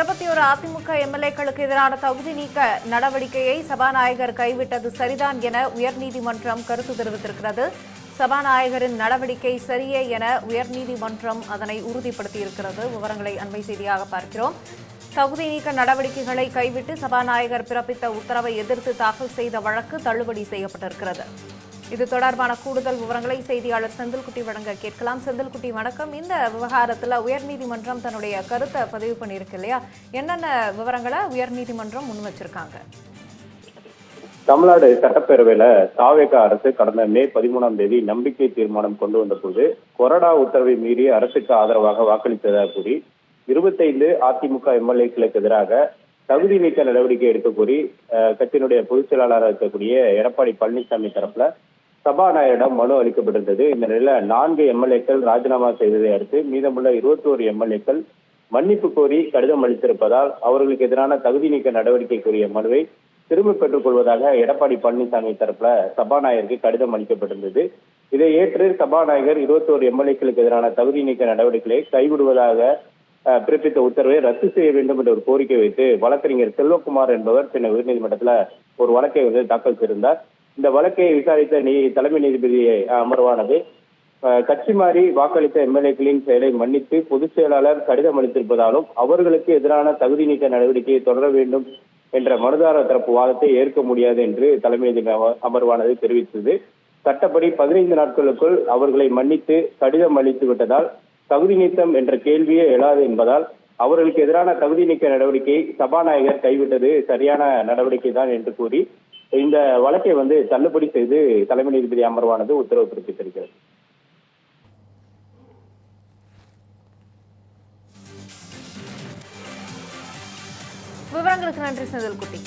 21 அதிமுக எம்எல்ஏக்களுக்கு எதிரான தகுதி நீக்க நடவடிக்கையை சபாநாயகர் கைவிட்டது சரிதான் என உயர்நீதிமன்றம் கருத்து தெரிவித்திருக்கிறது. சபாநாயகரின் நடவடிக்கை சரியே என உயர்நீதிமன்றம் அதனை உறுதிப்படுத்தியிருக்கிறது. விவரங்களை அண்மை செய்தியாக பார்க்கிறோம். தகுதி நீக்க நடவடிக்கைகளை கைவிட்டு சபாநாயகர் பிறப்பித்த உத்தரவை எதிர்த்து தாக்கல் செய்த வழக்கு தள்ளுபடி செய்யப்பட்டிருக்கிறது. இது தொடர்பான கூடுதல் விவரங்களை செய்தியாளர் செந்தில்குட்டி வழங்க கேட்கலாம். செந்தில்குட்டி, வணக்கம். இந்த விவகாரத்தில் உயர்நீதிமன்றம் தன்னுடைய கருத்தை பதிவு பண்ணியிருக்கு இல்லையா? என்னென்ன விவரங்களை உயர்நீதிமன்றம் முன் வச்சிருக்காங்க? தமிழ்நாடு சட்டப்பேரவையில தாவேக அரசு கடந்த மே 13ஆம் தேதி நம்பிக்கை தீர்மானம் கொண்டு வந்த போது கொறடா உத்தரவை மீறி அரசுக்கு ஆதரவாக வாக்களித்ததாக கூறி 25 அதிமுக எம்எல்ஏக்களுக்கு எதிராக தகுதி நீக்க நடவடிக்கை எடுக்க கோரி கட்சியினுடைய பொதுச் செயலாளராக இருக்கக்கூடிய எடப்பாடி பழனிசாமி தரப்புல சபாநாயகரிடம் மனு அளிக்கப்பட்டிருந்தது. இந்த நிலையில 4 எம்எல்ஏக்கள் ராஜினாமா செய்ததை அடுத்து மீதமுள்ள 21 எம்எல்ஏக்கள் மன்னிப்பு கோரி கடிதம் அளித்திருப்பதால் அவர்களுக்கு எதிரான தகுதி நீக்க நடவடிக்கை கோரிய மனுவை திரும்ப பெற்றுக் கொள்வதாக எடப்பாடி பழனிசாமி தரப்புல சபாநாயகருக்கு கடிதம் அளிக்கப்பட்டிருந்தது. இதை ஏற்று சபாநாயகர் 21 எம்எல்ஏக்களுக்கு எதிரான தகுதி நீக்க நடவடிக்கைகளை கைவிடுவதாக பிறப்பித்த உத்தரவை ரத்து செய்ய வேண்டும் என்ற ஒரு கோரிக்கை வைத்து வழக்கறிஞர் செல்வகுமார் என்பவர் பின்னர் உயர்நீதிமன்றத்துல ஒரு வழக்கை தாக்கல் செய்திருந்தார். இந்த வழக்கை விசாரித்த தலைமை நீதிபதி அமர்வானது கட்சி மாறி வாக்களித்த எம்எல்ஏக்களின் செயலை மன்னித்து பொதுச் செயலாளர் கடிதம் அளித்திருப்பதாலும் அவர்களுக்கு எதிரான தகுதி நீக்க நடவடிக்கையை தொடர வேண்டும் என்ற மனுதாரர் தரப்பு வாதத்தை ஏற்க முடியாது என்று தலைமை நீதிபதி அமர்வானது தெரிவித்தது. சட்டப்படி 15 நாட்களுக்குள் அவர்களை மன்னித்து கடிதம் அளித்து விட்டதால் தகுதி நீக்கம் என்ற கேள்வியே எழாது என்பதால் அவர்களுக்கு எதிரான தகுதி நீக்க நடவடிக்கையை சபாநாயகர் கைவிட்டது சரியான நடவடிக்கை தான் என்று கூறி இந்த வழக்கை தள்ளுபடி செய்து தலைமை நீதிபதி அமர்வானது உத்தரவு பிறப்பித்திருக்கிறது. விவரங்களுக்கு நன்றி செந்தில்குட்டி.